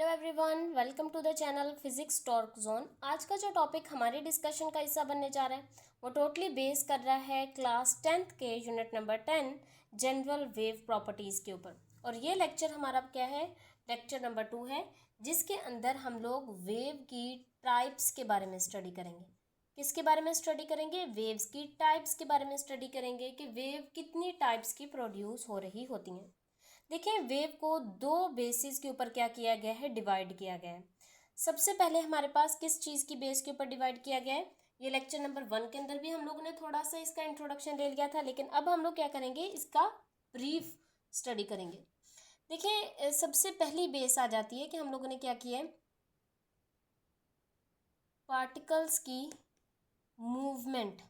Hello everyone, welcome to the channel physics talk zone. आज का जो टॉपिक हमारे डिस्कशन का हिस्सा बनने जा रहा है वो टोटली बेस कर रहा है क्लास 10th के unit number 10 general wave properties के ऊपर। और ये लेक्चर हमारा क्या है, लेक्चर नंबर 2 है, जिसके अंदर हम लोग वेव की टाइप्स के बारे में स्टडी करेंगे। किसके बारे में स्टडी करेंगे? वेव्स की टाइप्स के बारे में स्टडी करेंगे कि वेव कितनी टाइप्स की प्रोड्यूस हो रही होती हैं। देखिए, वेव को दो बेसिस के ऊपर क्या किया गया है, डिवाइड किया गया है। सबसे पहले हमारे पास किस चीज़ की बेस के ऊपर डिवाइड किया गया है? ये लेक्चर नंबर 1 के अंदर भी हम लोगों ने थोड़ा सा इसका इंट्रोडक्शन ले लिया था, लेकिन अब हम लोग क्या करेंगे, इसका ब्रीफ स्टडी करेंगे। देखिए, सबसे पहली बेस आ जाती है कि हम लोगों ने क्या किया है, पार्टिकल्स की मूवमेंट।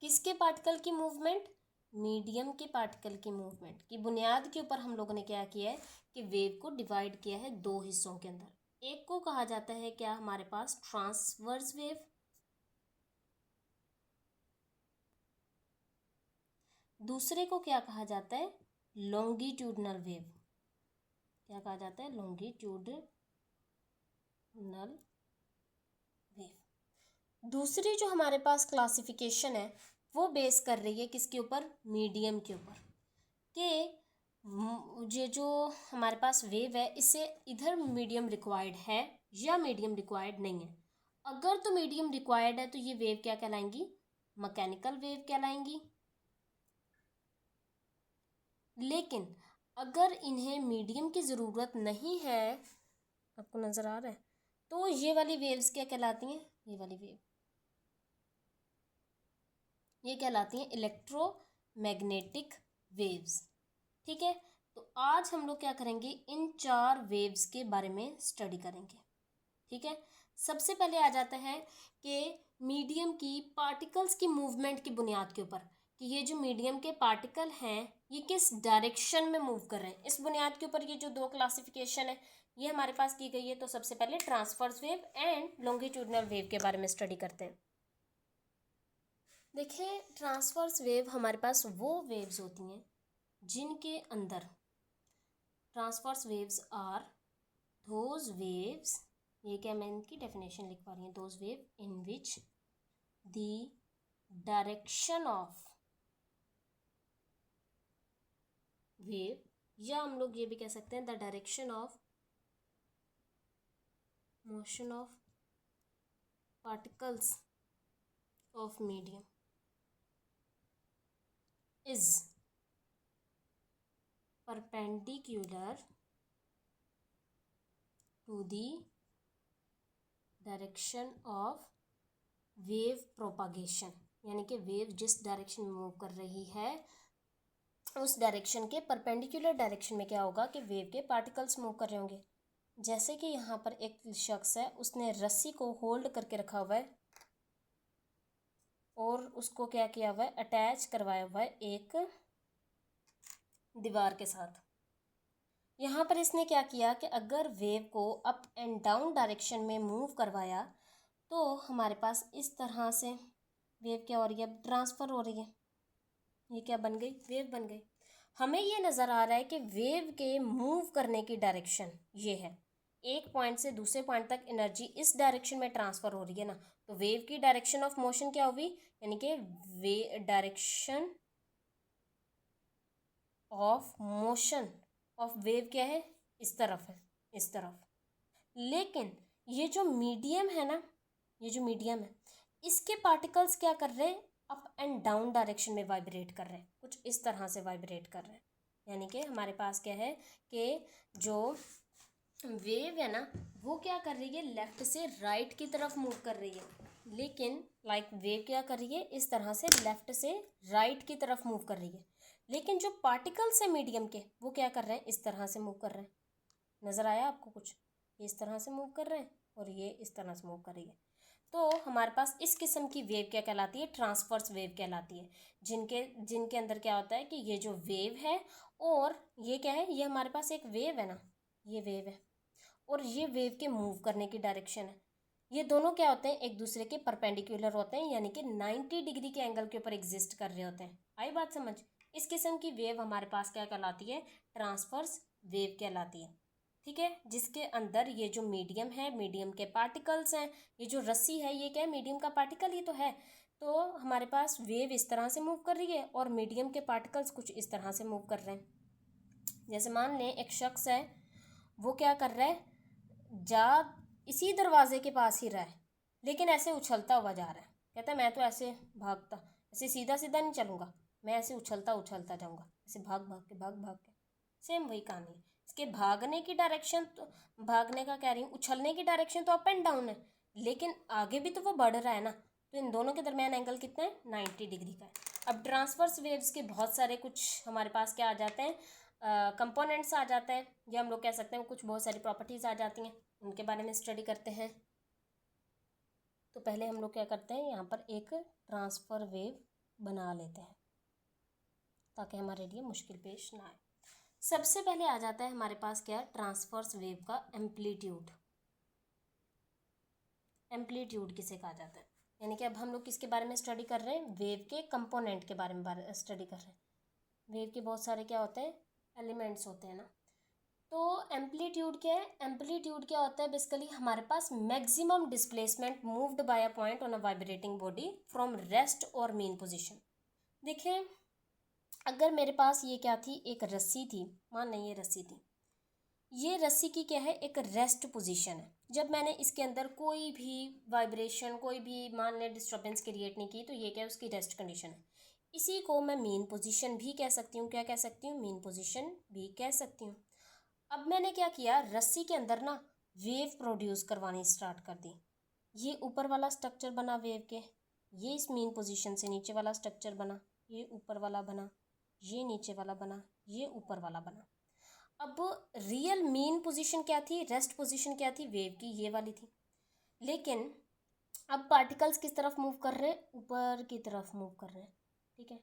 किसके पार्टिकल की मूवमेंट? मीडियम के पार्टिकल की मूवमेंट की बुनियाद के ऊपर हम लोगों ने क्या किया है कि वेव को डिवाइड किया है दो हिस्सों के अंदर। एक को कहा जाता है क्या, हमारे पास ट्रांसवर्स वेव, दूसरे को क्या कहा जाता है, लॉन्गिट्यूडनल वेव। क्या कहा जाता है? Longitudinal wave. दूसरी जो हमारे पास क्लासिफिकेशन है वो बेस कर रही है किसके ऊपर? मीडियम के ऊपर। कि ये जो हमारे पास वेव है इससे इधर मीडियम रिक्वायर्ड है या मीडियम रिक्वायर्ड नहीं है। अगर तो मीडियम रिक्वायर्ड है तो ये वेव क्या कहलाएंगी? Mechanical wave कहलाएंगी। लेकिन अगर इन्हें मीडियम की ज़रूरत नहीं है, आपको नज़र आ रहा है, तो ये वाली वेव्स क्या कहलाती हैं? ये वाली वेव ये कहलाती हैं इलेक्ट्रोमैग्नेटिक वेव्स। ठीक है, तो आज हम लोग क्या करेंगे, इन चार वेव्स के बारे में स्टडी करेंगे। ठीक है, सबसे पहले आ जाता है कि मीडियम की पार्टिकल्स की मूवमेंट की बुनियाद के ऊपर कि ये जो मीडियम के पार्टिकल हैं ये किस डायरेक्शन में मूव कर रहे हैं। इस बुनियाद के ऊपर ये जो दो क्लासिफिकेशन है ये हमारे पास की गई है। तो सबसे पहले transverse wave and longitudinal wave के बारे में स्टडी करते हैं। देखिए, ट्रांसवर्स वेव हमारे पास वो वेव्स होती हैं जिनके अंदर, transverse waves are those waves, ये क्या मैं इनकी डेफिनेशन लिख पा रही हूँ, those wave in which the direction of wave, या हम लोग ये भी कह सकते हैं the direction of motion of particles of medium is perpendicular to the direction of wave propagation. यानी कि वेव जिस डायरेक्शन में मूव कर रही है उस डायरेक्शन के परपेंडिकुलर डायरेक्शन में क्या होगा कि वेव के पार्टिकल्स मूव कर रहे होंगे। जैसे कि यहाँ पर एक शख्स है, उसने रस्सी को होल्ड करके रखा हुआ है और उसको क्या किया हुआ है, अटैच करवाया हुआ है एक दीवार के साथ। यहाँ पर इसने क्या किया कि अगर वेव को अप एंड डाउन डायरेक्शन में मूव करवाया तो हमारे पास इस तरह से वेव क्या हो रही है, अब ट्रांसफ़र हो रही है। ये क्या बन गई? वेव बन गई। हमें ये नज़र आ रहा है कि वेव के मूव करने की डायरेक्शन ये है, एक पॉइंट से दूसरे पॉइंट तक एनर्जी इस डायरेक्शन में ट्रांसफ़र हो रही है ना, तो वेव की डायरेक्शन ऑफ मोशन क्या हुई, यानी कि वे direction of motion of wave क्या है, इस तरफ है, इस तरफ। लेकिन ये जो मीडियम है ना, ये जो मीडियम है इसके पार्टिकल्स क्या कर रहे हैं, अप एंड डाउन डायरेक्शन में वाइब्रेट कर रहे हैं, कुछ इस तरह से वाइब्रेट कर रहे हैं। यानी कि हमारे पास क्या है कि जो वेव है ना वो क्या कर रही है, लेफ्ट से राइट की तरफ मूव कर रही है। लेकिन वेव क्या कर रही है, इस तरह से लेफ्ट से राइट की तरफ मूव कर रही है। लेकिन जो पार्टिकल्स है मीडियम के वो क्या कर रहे हैं, इस तरह से मूव कर रहे हैं। नज़र आया आपको कुछ? ये इस तरह से मूव कर रहे हैं और ये इस तरह से मूव कर रही है। तो हमारे पास इस किस्म की वेव क्या कहलाती है, ट्रांसवर्स वेव कहलाती है। जिनके जिनके अंदर क्या होता है कि ये जो वेव है और ये क्या है, ये हमारे पास एक वेव है ना, ये वेव है और ये वेव के मूव करने की डायरेक्शन है। ये दोनों क्या होते हैं, एक दूसरे के परपेंडिकुलर होते हैं, यानी कि 90 डिग्री के एंगल के ऊपर एग्जिस्ट कर रहे होते हैं। आई बात समझ? इस किस्म की वेव हमारे पास क्या कहलाती है, ट्रांसवर्स वेव कहलाती है। ठीक है, जिसके अंदर ये जो मीडियम है, मीडियम के पार्टिकल्स हैं, ये जो रस्सी है ये क्या है, मीडियम का पार्टिकल ही तो है। तो हमारे पास वेव इस तरह से मूव कर रही है और मीडियम के पार्टिकल्स कुछ इस तरह से मूव कर रहे हैं। जैसे मान लें एक शख्स है, वो क्या कर रहा है, जा इसी दरवाजे के पास ही रहा है, लेकिन ऐसे उछलता हुआ जा रहा है। कहता है मैं तो ऐसे भागता, ऐसे सीधा सीधा नहीं चलूँगा, मैं ऐसे उछलता उछलता जाऊँगा, ऐसे भाग भाग के। सेम वही कहानी है। इसके भागने की डायरेक्शन तो, भागने का कह रही हूँ, उछलने की डायरेक्शन तो अप एंड डाउन है, लेकिन आगे भी तो वो बढ़ रहा है ना, तो इन दोनों के दरमियान एंगल कितना है, 90 डिग्री का है। अब ट्रांसवर्स वेव्स के बहुत सारे कुछ हमारे पास क्या आ जाते हैं, कंपोनेंट्स आ जाते हैं, या हम लोग कह सकते हैं कुछ बहुत सारी प्रॉपर्टीज़ आ जाती हैं, उनके बारे में स्टडी करते हैं। तो पहले हम लोग क्या करते हैं, यहाँ पर एक ट्रांसफ़र वेव बना लेते हैं ताकि हमारे लिए मुश्किल पेश ना आए। सबसे पहले आ जाता है हमारे पास क्या, ट्रांसवर्स वेव का एम्पलीट्यूड। एम्पलीट्यूड किसे कहा जाता है, यानी कि अब हम लोग किसके बारे में स्टडी कर रहे हैं, वेव के कंपोनेंट के बारे में स्टडी कर रहे हैं। वेव के बहुत सारे क्या होते हैं, एलिमेंट्स होते हैं ना। तो एम्पलीट्यूड क्या है, एम्पलीट्यूड क्या होता है, बेसिकली हमारे पास maximum displacement moved by a point on a vibrating body from rest और मीन पोजीशन। देखें, अगर मेरे पास ये क्या थी, एक रस्सी थी, मान नहीं ये रस्सी थी, ये रस्सी की क्या है, एक रेस्ट पोजीशन है। जब मैंने इसके अंदर कोई भी वाइब्रेशन, कोई भी मान लें डिस्टर्बेंस क्रिएट नहीं की, तो ये क्या है, उसकी रेस्ट कंडीशन है। इसी को मैं मीन पोजीशन भी कह सकती हूँ। क्या कह सकती हूँ, मीन पोजीशन भी कह सकती हूँ। अब मैंने क्या किया, रस्सी के अंदर ना वेव प्रोड्यूस करवानी स्टार्ट कर दी। ये ऊपर वाला स्ट्रक्चर बना वेव के, ये इस मीन पोजीशन से नीचे वाला स्ट्रक्चर बना, ये ऊपर वाला बना, ये नीचे वाला बना, ये ऊपर वाला बना। अब रियल मीन पोजीशन क्या थी, रेस्ट पोजीशन क्या थी वेव की, ये वाली थी। लेकिन अब पार्टिकल्स किस तरफ मूव कर रहे हैं, ऊपर की तरफ मूव कर रहे हैं। ठीक है,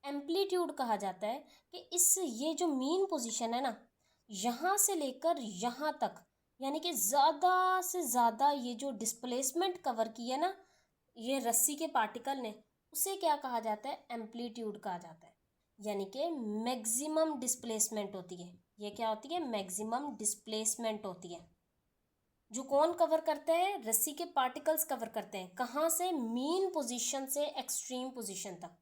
एम्पलीट्यूड कहा जाता है कि इस ये जो मीन पोजीशन है ना, यहाँ से लेकर यहाँ तक, यानी कि ज़्यादा से ज़्यादा ये जो डिस्प्लेसमेंट कवर की है ना ये रस्सी के पार्टिकल ने, उसे क्या कहा जाता है, एम्पलीट्यूड कहा जाता है। यानी कि मैक्सिमम डिस्प्लेसमेंट होती है, ये क्या होती है, मैक्सिमम डिस्प्लेसमेंट होती है। जो कौन कवर करते हैं, रस्सी के पार्टिकल्स कवर करते हैं, कहाँ से, मीन पोजीशन से एक्सट्रीम पोजीशन तक।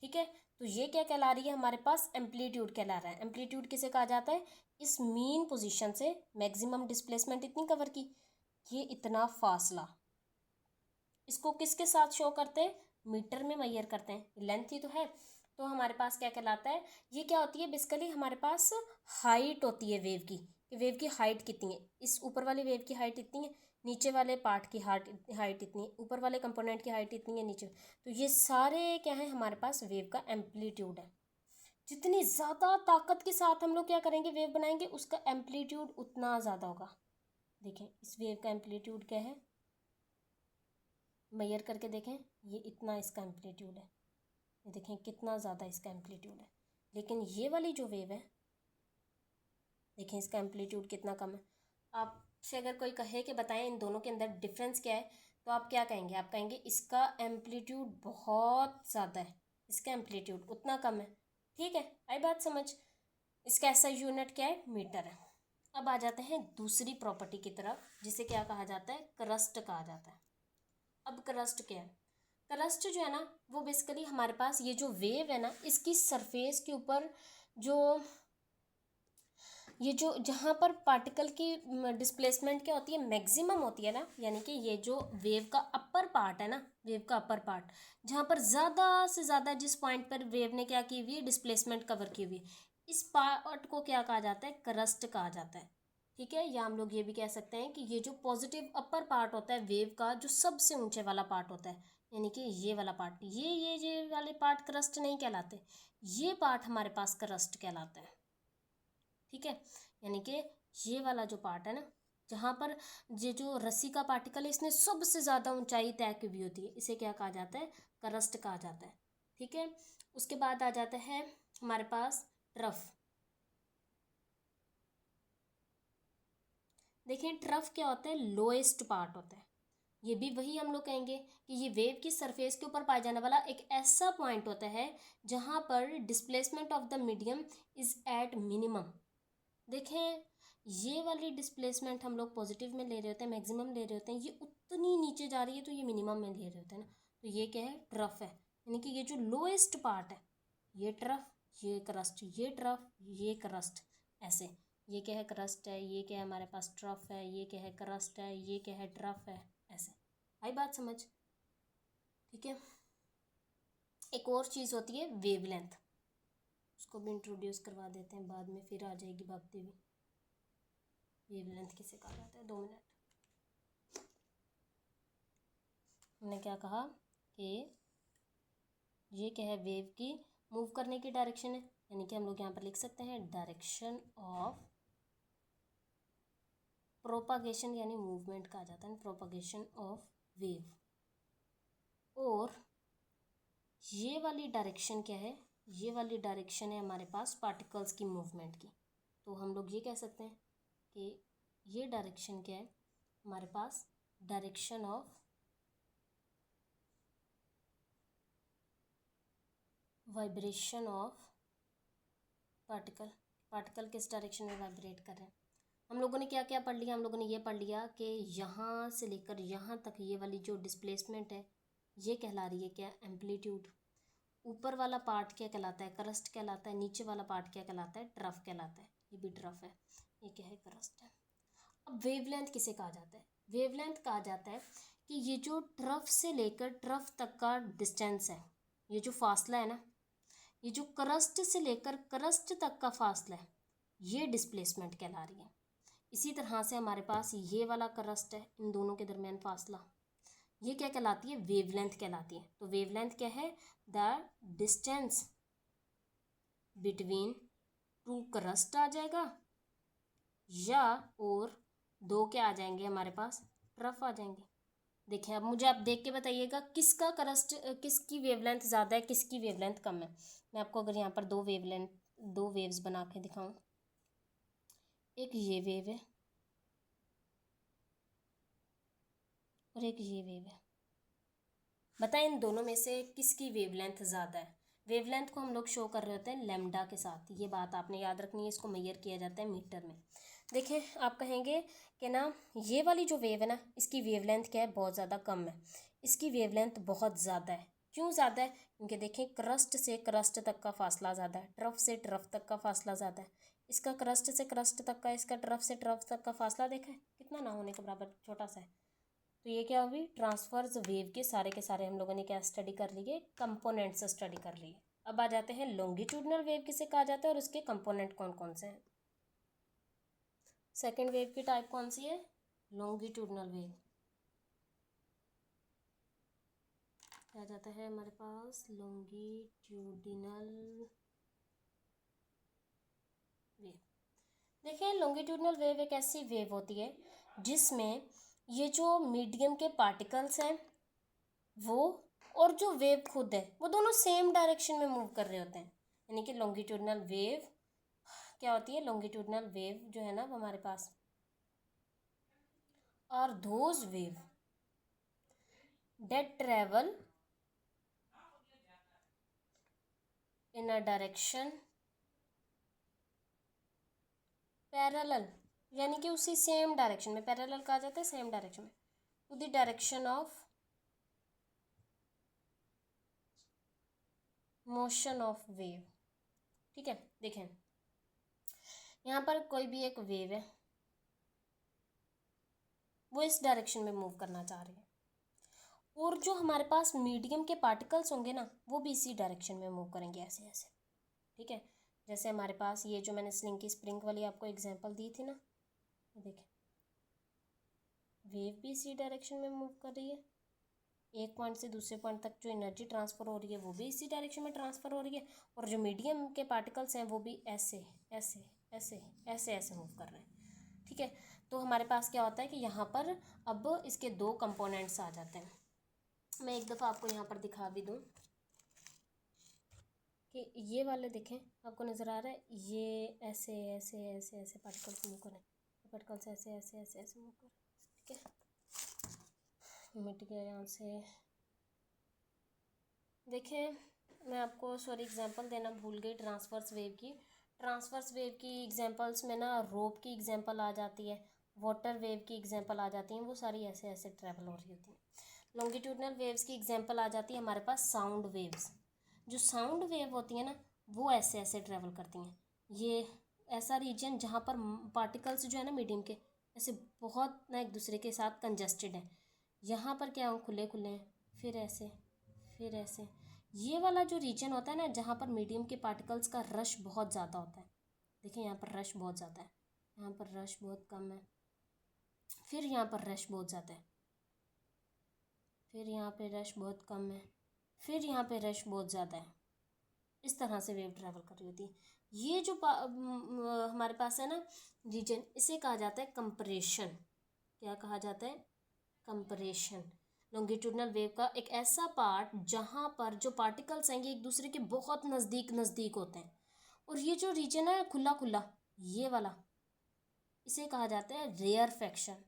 ठीक है, तो ये क्या कहला रही है, हमारे पास एम्पलीट्यूड कहला रहा है। एम्पलीट्यूड किसे कहा जाता है, इस मीन पोजीशन से मैक्सिमम डिस्प्लेसमेंट इतनी कवर की, ये इतना फासला। इसको किसके साथ शो करते हैं, मीटर में मेजर करते हैं, लेंथ ही तो है। तो हमारे पास क्या कहलाता है, ये क्या होती है, बेसिकली हमारे पास हाइट होती है वेव की, कि वेव की हाइट कितनी है, इस ऊपर वाली वेव की हाइट इतनी है, नीचे वाले पार्ट की हाइट इतनी है, ऊपर वाले कंपोनेंट की हाइट इतनी है, नीचे। तो ये सारे क्या है, हमारे पास वेव का एम्पलीट्यूड है। जितनी ज़्यादा ताकत के साथ हम लोग क्या करेंगे, वेव बनाएंगे, उसका एम्पलीट्यूड उतना ज़्यादा होगा। देखें इस वेव का एम्पलीट्यूड क्या है, मेजर करके देखें, ये इतना इसका एम्पलीट्यूड है, ये देखें कितना ज़्यादा इसका एम्पलीट्यूड है। लेकिन ये वाली जो वेव है, देखें इसका एम्पलीट्यूड कितना कम है। आपसे अगर कोई कहे कि बताएं इन दोनों के अंदर डिफरेंस क्या है, तो आप क्या कहेंगे, आप कहेंगे इसका एम्पलीट्यूड बहुत ज़्यादा है, इसका एम्पलीट्यूड उतना कम है। ठीक है, आई बात समझ। इसका ऐसा यूनिट क्या है, मीटर है। अब आ जाते हैं दूसरी प्रॉपर्टी की तरफ, जिसे क्या कहा जाता है, क्रस्ट कहा जाता है। अब क्रस्ट क्या है, क्रस्ट जो है ना, वो बेसिकली हमारे पास ये जो वेव है ना, इसकी सरफेस के ऊपर जो ये जो जहाँ पर पार्टिकल की डिस्प्लेसमेंट क्या होती है, मैक्सिमम होती है ना, यानी कि ये जो वेव का अपर पार्ट है ना, वेव का अपर पार्ट, जहाँ पर ज़्यादा से ज़्यादा जिस पॉइंट पर वेव ने क्या की हुई है, डिस्प्लेसमेंट कवर की हुई है, इस पार्ट को क्या कहा जाता है, क्रस्ट कहा जाता है। ठीक है, या हम लोग ये भी कह सकते हैं कि ये जो पॉजिटिव अपर पार्ट होता है वेव का, जो सबसे ऊंचे वाला पार्ट होता है, यानी कि ये वाला पार्ट, ये वाले पार्ट क्रस्ट नहीं कहलाते, ये पार्ट हमारे पास क्रस्ट कहलाता है। ठीक है, यानी कि ये वाला जो पार्ट है ना, जहाँ पर ये जो रस्सी का पार्टिकल है, इसने सबसे ज़्यादा ऊंचाई तय की हुई होती है, इसे क्या कहा जाता है, क्रस्ट कहा जाता है। ठीक है, उसके बाद आ जाता है हमारे पास ट्रफ। देखिए ट्रफ क्या होता है, लोएस्ट पार्ट होता है। ये भी वही हम लोग कहेंगे कि ये वेव की सरफेस के ऊपर पाया जाने वाला एक ऐसा पॉइंट होता है जहाँ पर displacement of the medium is at minimum. देखें ये वाली डिस्प्लेसमेंट हम लोग पॉजिटिव में ले रहे होते हैं, मैक्सिमम ले रहे होते हैं, ये उतनी नीचे जा रही है तो ये मिनिमम में ले रहे होते हैं ना, तो ये क्या है, ट्रफ है। यानी कि ये जो लोएस्ट पार्ट है, ये ट्रफ, ये क्रस्ट, ये ट्रफ, ये क्रस्ट, ऐसे। ये क्या है, क्रस्ट है, ये क्या है, हमारे पास ट्रफ है, ये क्या है, क्रस्ट है, ये क्या है, ट्रफ है, ऐसे। आई बात समझ? ठीक है। एक और चीज़ होती है वेवलेंथ, उसको भी इंट्रोड्यूस करवा देते हैं, बाद में फिर आ जाएगी भागती हुई। वेवलेंथ किसे कहा जाता है, 2 मिनट। हमने क्या कहा कि ये क्या है, वेव की मूव करने की डायरेक्शन है, यानी कि हम लोग यहाँ पर लिख सकते हैं डायरेक्शन ऑफ प्रोपागेशन, यानी मूवमेंट कहा जाता है, प्रोपागेशन ऑफ वेव। और ये वाली डायरेक्शन क्या है, ये वाली डायरेक्शन है हमारे पास पार्टिकल्स की मूवमेंट की। तो हम लोग ये कह सकते हैं कि ये डायरेक्शन क्या है हमारे पास, direction of vibration of particle. Particle किस डायरेक्शन में वाइब्रेट कर रहे हैं। हम लोगों ने क्या क्या पढ़ लिया, हम लोगों ने ये पढ़ लिया कि यहाँ से लेकर यहाँ तक ये वाली जो डिस्प्लेसमेंट है ये कहला रही है क्या, एम्पलीट्यूड। ऊपर वाला पार्ट क्या कहलाता है, क्रस्ट कहलाता है। नीचे वाला पार्ट क्या कहलाता है, ट्रफ कहलाता है। ये भी ट्रफ है, ये क्या है, क्रस्ट है। अब वेवलेंथ किसे कहा जाता है, वेवलेंथ कहा जाता है कि ये जो ट्रफ से लेकर ट्रफ तक का डिस्टेंस है, ये जो फासला है ना, ये जो क्रस्ट से लेकर क्रस्ट तक का फासला है, ये डिस्प्लेसमेंट कहला रही है। इसी तरह से हमारे पास ये वाला क्रस्ट है, इन दोनों के दरमियान फासला, ये क्या कहलाती है, वेवलेंथ कहलाती है। तो वेवलेंथ क्या है, the distance between two crest आ जाएगा, या और दो क्या आ जाएंगे हमारे पास, ट्रफ आ जाएंगे। देखिए अब मुझे आप देख के बताइएगा किसका क्रस्ट, किसकी वेवलेंथ ज़्यादा है, किसकी वेवलेंथ कम है। मैं आपको अगर यहाँ पर दो वेव्स बना के दिखाऊं, एक ये वेव है और एक ये वेव है, बताएं इन दोनों में से किसकी वेवलेंथ ज़्यादा है। वेवलेंथ को हम लोग शो कर रहे होते हैं लैम्डा के साथ, ये बात आपने याद रखनी है, इसको मेजर किया जाता है मीटर में। देखिए आप कहेंगे कि ना ये वाली जो वेव है ना, इसकी वेवलेंथ क्या है, बहुत ज़्यादा कम है। इसकी वेवलेंथ बहुत ज़्यादा है। क्यों ज़्यादा है, क्योंकि देखें क्रस्ट से क्रस्ट तक का फासला ज़्यादा है, ट्रफ से ट्रफ तक का फासला ज़्यादा है। इसका क्रस्ट से क्रस्ट तक का, इसका ट्रफ से ट्रफ तक का फासला देखा है कितना, ना होने के बराबर छोटा सा है। तो ये क्या होगी, ट्रांसफर्स वेव के सारे हम लोगों ने क्या स्टडी कर लिए, कंपोनेंट्स स्टडी कर लिए। अब आ जाते हैं लॉन्गिट्यूडनल वेव किसे कहा जाता है और उसके कंपोनेंट कौन कौन से हैं। सेकेंड वेव की टाइप कौन सी है, लॉन्गिट्यूडनल वेव। क्या जाता है हमारे पास, लॉन्गिट्यूडिनल वेव। देखिए लॉन्गिट्यूडनल वेव एक ऐसी वेव होती है जिसमें ये जो मीडियम के पार्टिकल्स हैं वो, और जो वेव खुद है, वो दोनों सेम डायरेक्शन में मूव कर रहे होते हैं। यानी कि लॉन्गिट्यूडनल वेव क्या होती है, लॉन्गिट्यूडनल वेव जो है ना हमारे पास are those wave that travel in a direction parallel, यानी कि उसी सेम डायरेक्शन में, पैरेलल कहा जाता है सेम डायरेक्शन में, to the direction of motion of wave. ठीक है, देखें यहाँ पर कोई भी एक वेव है, वो इस डायरेक्शन में मूव करना चाह रही है, और जो हमारे पास मीडियम के पार्टिकल्स होंगे ना, वो भी इसी डायरेक्शन में मूव करेंगे, ऐसे ऐसे। ठीक है, जैसे हमारे पास ये जो मैंने स्लिंकी स्प्रिंग वाली आपको एग्जांपल दी थी ना, देखें वेव भी इसी डायरेक्शन में मूव कर रही है, एक पॉइंट से दूसरे पॉइंट तक जो एनर्जी ट्रांसफ़र हो रही है वो भी इसी डायरेक्शन में ट्रांसफ़र हो रही है, और जो मीडियम के पार्टिकल्स हैं वो भी ऐसे ऐसे ऐसे ऐसे ऐसे मूव कर रहे हैं। ठीक है, तो हमारे पास क्या होता है कि यहाँ पर अब इसके दो कंपोनेंट्स आ जाते हैं। मैं एक दफ़ा आपको यहाँ पर दिखा भी दूँ कि ये वाले देखें, आपको नज़र आ रहा है, ये ऐसे ऐसे ऐसे ऐसे पार्टिकल्स मूव करें, पार्टिकल्स ऐसे ऐसे ऐसे ऐसे मूव करें। ठीक है, मिट गया यहाँ से। देखें मैं आपको सॉरी एग्जांपल देना भूल गई ट्रांसवर्स वेव की। ट्रांसवर्स वेव की एग्जांपल्स में ना रोप की एग्जांपल आ जाती है, वाटर वेव की एग्जांपल आ जाती हैं, वो सारी ऐसे ऐसे ट्रैवल हो रही होती है। लॉन्गिट्यूडनल वेव्स की एग्जांपल आ जाती है हमारे पास साउंड वेव्स। जो साउंड वेव होती है ना वो ऐसे ऐसे ट्रैवल करती हैं। ये ऐसा रीजन जहाँ पर पार्टिकल्स जो है ना मीडियम के ऐसे बहुत ना एक दूसरे के साथ कंजस्टेड है। यहाँ पर क्या खुले खुले हैं, फिर ऐसे फिर ऐसे। ये वाला जो रीजन होता है ना जहाँ पर मीडियम के पार्टिकल्स का रश बहुत ज़्यादा होता है, देखिए यहाँ पर रश बहुत ज़्यादा है, यहाँ पर रश बहुत कम है, फिर यहाँ पर रश बहुत ज़्यादा है, फिर यहाँ पे रश बहुत कम है, फिर यहाँ पे रश बहुत ज़्यादा है। इस तरह से वेव ट्रैवल कर रही होती है। ये जो हमारे पास है ना रीजन, इसे कहा जाता है कंप्रेशन। क्या कहा जाता है? कंप्रेशन। लॉन्गिट्यूडनल वेव का एक ऐसा पार्ट जहाँ पर जो पार्टिकल्स हैं ये एक दूसरे के बहुत नज़दीक नज़दीक होते हैं, और ये जो रीजन है खुला खुला ये वाला, इसे कहा जाता है रेयरफैक्शन।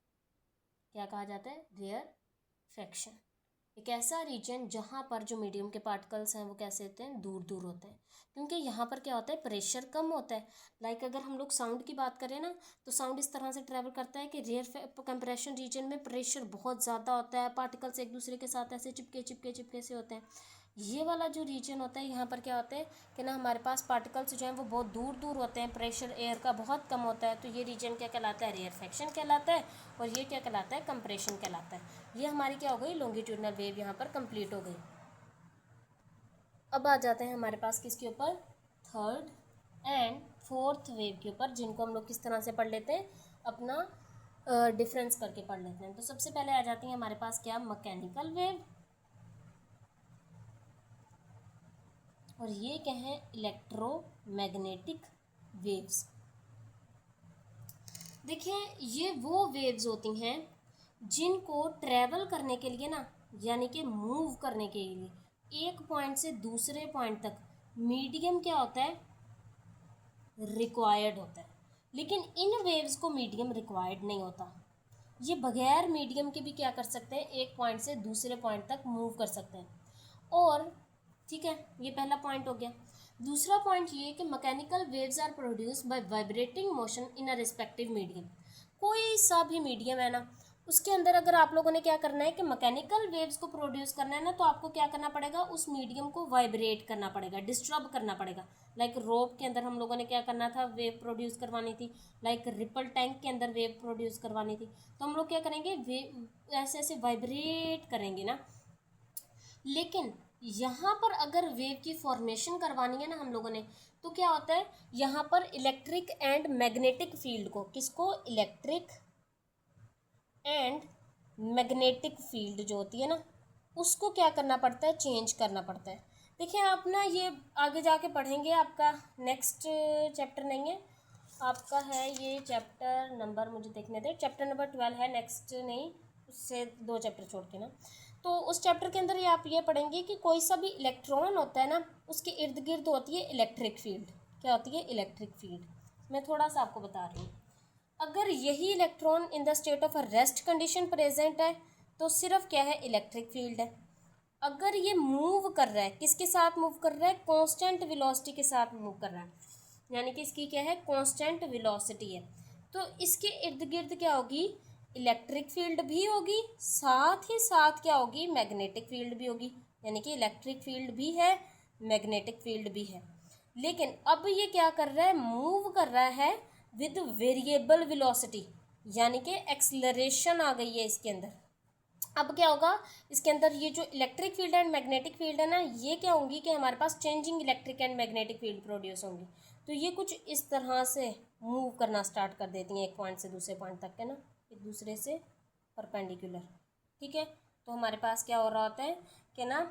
क्या कहा जाता है? रेयरफैक्शन। एक ऐसा रीजन जहाँ पर जो मीडियम के पार्टिकल्स हैं वो कैसे होते हैं? दूर दूर होते हैं, क्योंकि यहाँ पर क्या होता है? प्रेशर कम होता है। लाइक अगर हम लोग साउंड की बात करें ना तो साउंड इस तरह से ट्रैवल करता है कि रेयर कंप्रेशन रीजन में प्रेशर बहुत ज़्यादा होता है, पार्टिकल्स एक दूसरे के साथ ऐसे चिपके चिपके चिपके से होते हैं। ये वाला जो रीजन होता है यहाँ पर क्या होता है कि ना हमारे पास पार्टिकल्स जो हैं वो बहुत दूर दूर होते हैं, प्रेशर एयर का बहुत कम होता है, तो ये रीजन क्या कहलाता है? रेयरफैक्शन कहलाता है। और ये क्या कहलाता है? कंप्रेशन कहलाता है। ये हमारी क्या हो गई? लॉन्गिट्यूडनल वेव यहाँ पर कंप्लीट हो गई। अब आ जाते हैं हमारे पास किसके ऊपर? थर्ड एंड फोर्थ वेव के ऊपर, जिनको हम लोग किस तरह से पढ़ लेते हैं? अपना डिफरेंस करके पढ़ लेते हैं। तो सबसे पहले आ जाती है हमारे पास क्या? मैकेनिकल वेव, और ये क्या है? Electromagnetic waves. देखिए ये वो वेव्स होती हैं जिनको ट्रैवल करने के लिए ना, यानी कि मूव करने के लिए एक पॉइंट से दूसरे पॉइंट तक मीडियम क्या होता है? रिक्वायर्ड होता है। लेकिन इन वेव्स को मीडियम रिक्वायर्ड नहीं होता, ये बगैर मीडियम के भी क्या कर सकते हैं? एक पॉइंट से दूसरे पॉइंट तक मूव कर सकते हैं। और ठीक है, ये पहला पॉइंट हो गया। दूसरा पॉइंट ये कि mechanical waves are produced by vibrating motion in a respective medium. कोई सा भी मीडियम है ना, उसके अंदर अगर आप लोगों ने क्या करना है कि मैकेनिकल वेव्स को प्रोड्यूस करना है ना, तो आपको क्या करना पड़ेगा? उस मीडियम को वाइब्रेट करना पड़ेगा, डिस्टर्ब करना पड़ेगा। लाइक रोप के अंदर हम लोगों ने क्या करना था? वेव प्रोड्यूस करवानी थी। लाइक रिपल टैंक के अंदर वेव प्रोड्यूस करवानी थी। तो हम लोग क्या करेंगे? वेव ऐसे ऐसे वाइब्रेट करेंगे ना। लेकिन यहाँ पर अगर वेव की फॉर्मेशन करवानी है ना हम लोगों ने, तो क्या होता है? यहाँ पर इलेक्ट्रिक एंड मैग्नेटिक फील्ड को, किसको? इलेक्ट्रिक एंड मैग्नेटिक फील्ड जो होती है ना, उसको क्या करना पड़ता है? चेंज करना पड़ता है। देखिए आप ना ये आगे जाके पढ़ेंगे, आपका नेक्स्ट चैप्टर नहीं है, आपका है ये चैप्टर नंबर, मुझे देखने दे, चैप्टर नंबर 12 है, नेक्स्ट नहीं, उससे 2 चैप्टर छोड़ के ना। तो उस चैप्टर के अंदर ये आप ये पढ़ेंगे कि कोई सा भी इलेक्ट्रॉन होता है ना, उसके इर्द गिर्द होती है इलेक्ट्रिक फील्ड। क्या होती है? Electric field. मैं थोड़ा सा आपको बता रही हूँ। अगर यही electron in the state of a rest condition present है तो सिर्फ क्या है? इलेक्ट्रिक फील्ड है। अगर ये मूव कर रहा है, किसके साथ मूव कर रहा है? कांस्टेंट वेलोसिटी के साथ मूव कर रहा है, यानी कि इसकी क्या है? कांस्टेंट वेलोसिटी है, तो इसके इर्द गिर्द क्या होगी? इलेक्ट्रिक फील्ड भी होगी, साथ ही साथ क्या होगी? मैग्नेटिक फील्ड भी होगी। यानी कि इलेक्ट्रिक फील्ड भी है, मैग्नेटिक फील्ड भी है। लेकिन अब ये क्या कर रहा है? मूव कर रहा है विद वेरिएबल वेलोसिटी, यानी कि एक्सलरेशन आ गई है इसके अंदर। अब क्या होगा? इसके अंदर ये जो electric field and magnetic field है ना, ये क्या होंगी कि हमारे पास changing electric and magnetic field produce होंगी। तो ये कुछ इस तरह से मूव करना स्टार्ट कर देती हैं एक पॉइंट से दूसरे पॉइंट तक के ना, एक दूसरे से परपेंडिकुलर। ठीक है, तो हमारे पास क्या हो रहा होता है कि ना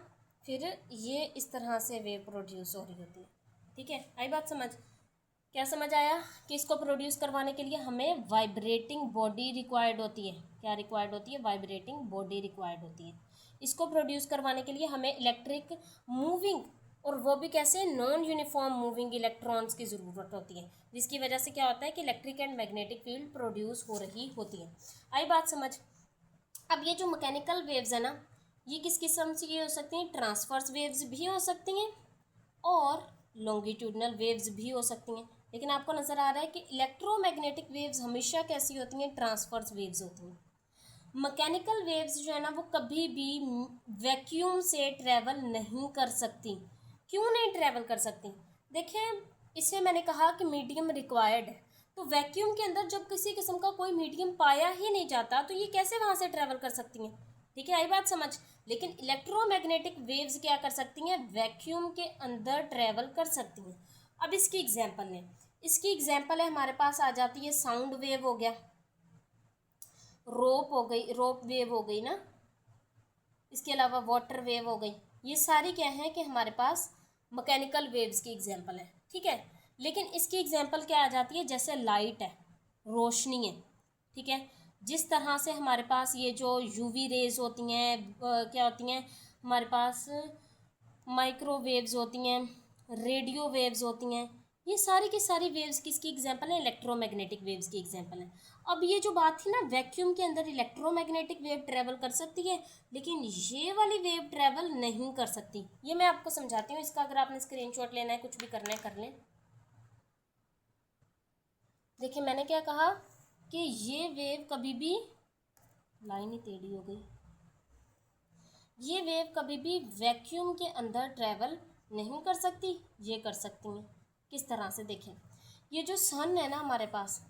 फिर ये इस तरह से वेव प्रोड्यूस हो रही होती है। ठीक है, आई बात समझ? क्या समझ आया कि इसको प्रोड्यूस करवाने के लिए हमें वाइब्रेटिंग बॉडी रिक्वायर्ड होती है। क्या रिक्वायर्ड होती है? वाइब्रेटिंग बॉडी रिक्वायर्ड होती है। इसको प्रोड्यूस करवाने के लिए हमें इलेक्ट्रिक मूविंग, और वो भी कैसे? नॉन यूनिफॉर्म मूविंग इलेक्ट्रॉन्स की ज़रूरत होती है, जिसकी वजह से क्या होता है कि electric and magnetic field produce हो रही होती है। आई बात समझ? अब ये जो मैकेनिकल वेव्स है ना, ये किस किस्म की हो सकती हैं? ट्रांसवर्स वेव्स भी हो सकती हैं और लॉन्गिट्यूडनल वेव्स भी हो सकती हैं। लेकिन आपको नज़र आ रहा है कि इलेक्ट्रोमैग्नेटिक वेव्स हमेशा कैसी होती हैं, ट्रांसवर्स वेव्स होती हैं। मैकेनिकल वेव्स जो है ना वो कभी भी वैक्यूम से ट्रैवल नहीं कर सकती। क्यों नहीं ट्रैवल कर सकती? देखें, इसे मैंने कहा कि मीडियम रिक्वायर्ड है, तो वैक्यूम के अंदर जब किसी किस्म का कोई मीडियम पाया ही नहीं जाता तो ये कैसे वहाँ से ट्रैवल कर सकती हैं? ठीक है, आई बात समझ। लेकिन इलेक्ट्रोमैग्नेटिक वेव्स क्या कर सकती हैं, वैक्यूम के अंदर ट्रैवल कर सकती हैं। अब इसकी एग्जांपल लें। इसकी एग्जांपल है, हमारे पास आ जाती है साउंड वेव हो गया, रोप हो गई, रोप वेव हो गई ना, इसके अलावा वाटर वेव हो गई। ये सारी क्या है कि हमारे पास मैकेनिकल वेव्स की एग्जांपल है। ठीक है, लेकिन इसकी एग्जांपल क्या आ जाती है, जैसे लाइट है, रोशनी है। ठीक है, जिस तरह से हमारे पास ये जो यूवी रेज होती हैं, क्या होती हैं हमारे पास, माइक्रोवेव्स होती हैं, रेडियो वेव्स होती हैं, ये सारी की सारी वेव्स किसकी एग्जांपल है, इलेक्ट्रोमैग्नेटिक वेव्स की एग्जांपल है। अब ये जो बात थी ना, वैक्यूम के अंदर इलेक्ट्रोमैग्नेटिक वेव ट्रेवल कर सकती है, लेकिन ये वाली वेव ट्रेवल नहीं कर सकती। ये मैं आपको समझाती हूँ, इसका अगर आपने स्क्रीनशॉट लेना है, कुछ भी करना है कर लें। देखिए मैंने क्या कहा कि ये वेव कभी भी, लाइन ही टेढ़ी हो गई, ये वेव कभी भी वैक्यूम के अंदर ट्रैवल नहीं कर सकती, ये कर सकती हैं। किस तरह से, देखें, ये जो सन है ना हमारे पास,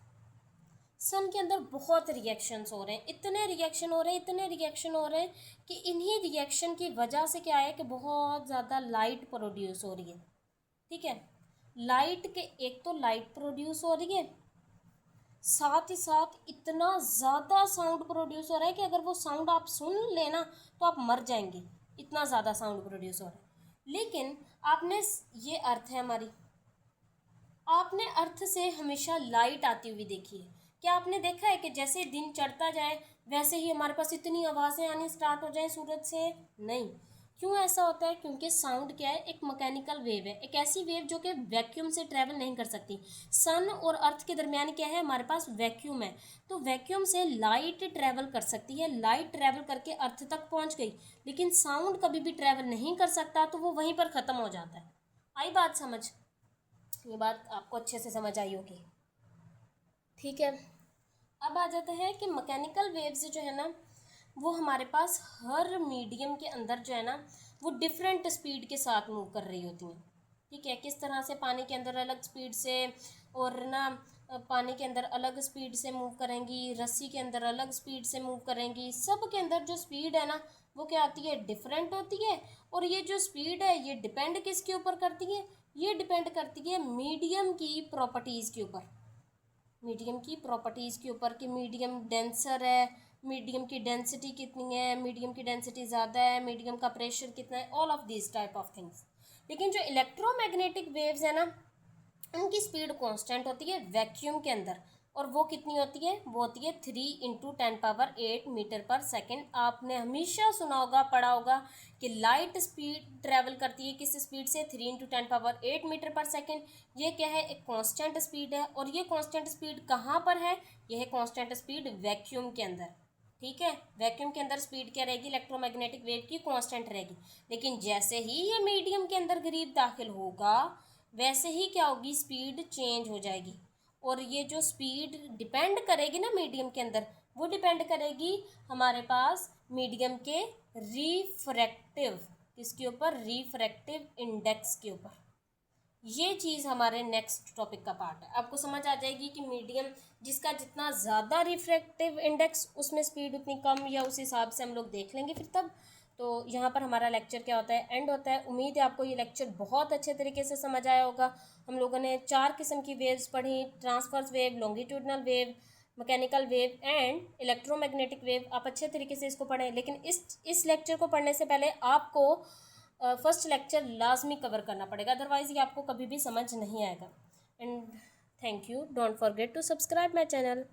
सन के अंदर बहुत रिएक्शंस हो रहे हैं, इतने रिएक्शन हो रहे हैं, इतने रिएक्शन हो रहे हैं कि इन्हीं रिएक्शन की वजह से क्या है कि बहुत ज़्यादा लाइट प्रोड्यूस हो रही है। ठीक है, लाइट के, एक तो लाइट प्रोड्यूस हो रही है, साथ ही साथ इतना ज़्यादा साउंड प्रोड्यूस हो रहा है कि अगर वो साउंड आप सुन लेना तो आप मर जाएंगे, इतना ज़्यादा साउंड प्रोड्यूस हो रहा है। लेकिन आपने, ये अर्थ है हमारी, आपने अर्थ से हमेशा लाइट आती हुई देखी है। क्या आपने देखा है कि जैसे दिन चढ़ता जाए वैसे ही हमारे पास इतनी आवाज़ें आनी स्टार्ट हो जाए सूरज से? नहीं। क्यों ऐसा होता है? क्योंकि साउंड क्या है, एक मैकेनिकल वेव है, एक ऐसी वेव जो कि वैक्यूम से ट्रैवल नहीं कर सकती। सन और अर्थ के दरमियान क्या है, हमारे पास वैक्यूम है, तो वैक्यूम से लाइट ट्रैवल कर सकती है, लाइट ट्रैवल करके अर्थ तक पहुंच गई, लेकिन साउंड कभी भी ट्रैवल नहीं कर सकता, तो वो वहीं पर ख़त्म हो जाता है। आई बात समझ? ये बात आपको अच्छे से समझ आई होगी। ठीक है, अब आ जाता है कि मैकेनिकल वेव्स जो है ना वो हमारे पास हर मीडियम के अंदर जो है ना वो डिफरेंट स्पीड के साथ मूव कर रही होती हैं। ठीक है, किस तरह से, पानी के अंदर अलग स्पीड से, और ना पानी के अंदर अलग स्पीड से मूव करेंगी, रस्सी के अंदर अलग स्पीड से मूव करेंगी, सब के अंदर जो स्पीड है ना वो क्या आती है, डिफरेंट होती है। और ये जो स्पीड है ये डिपेंड किसके ऊपर करती है, ये डिपेंड करती है मीडियम की प्रॉपर्टीज़ के ऊपर, मीडियम की प्रॉपर्टीज़ के ऊपर कि मीडियम डेंसर है, मीडियम की डेंसिटी कितनी है, मीडियम की डेंसिटी ज़्यादा है, मीडियम का प्रेशर कितना है, all of this type of things. लेकिन जो इलेक्ट्रोमैग्नेटिक वेव्स है ना उनकी स्पीड कांस्टेंट होती है वैक्यूम के अंदर, और वो कितनी होती है, वो होती है 3 × 10⁸ मीटर पर सेकेंड। आपने हमेशा सुना होगा, पढ़ा होगा कि लाइट स्पीड ट्रैवल करती है किस स्पीड से, 3 × 10⁸ मीटर पर सेकेंड। ये क्या है, एक कांस्टेंट स्पीड है, और ये कांस्टेंट स्पीड कहाँ पर है, ये है कांस्टेंट स्पीड वैक्यूम के अंदर। ठीक है, वैक्यूम के अंदर स्पीड क्या रहेगी, इलेक्ट्रोमैग्नेटिक वेव की कांस्टेंट रहेगी। लेकिन जैसे ही ये मीडियम के अंदर करीब दाखिल होगा वैसे ही क्या होगी, स्पीड चेंज हो जाएगी। और ये जो स्पीड डिपेंड करेगी ना मीडियम के अंदर, वो डिपेंड करेगी हमारे पास मीडियम के रिफ्रैक्टिव, किसके ऊपर, रिफ्रैक्टिव इंडेक्स के ऊपर। ये चीज़ हमारे नेक्स्ट टॉपिक का पार्ट है। आपको समझ आ जाएगी कि मीडियम जिसका जितना ज़्यादा रिफ्रैक्टिव इंडेक्स उसमें स्पीड उतनी कम, या उस हिसाब से हम लोग देख लेंगे फिर तब। तो यहाँ पर हमारा लेक्चर क्या होता है, एंड होता है। उम्मीद है आपको ये लेक्चर बहुत अच्छे तरीके से समझ आया होगा। हम लोगों ने 4 किस्म की वेव्स पढ़ी, transverse wave, longitudinal wave, mechanical wave and electromagnetic wave. आप अच्छे तरीके से इसको पढ़ें, लेकिन इस लेक्चर को पढ़ने से पहले आपको फर्स्ट लेक्चर लाजमी कवर करना पड़ेगा, अदरवाइज़ ये आपको कभी भी समझ नहीं आएगा। And thank you, don't forget to subscribe my channel.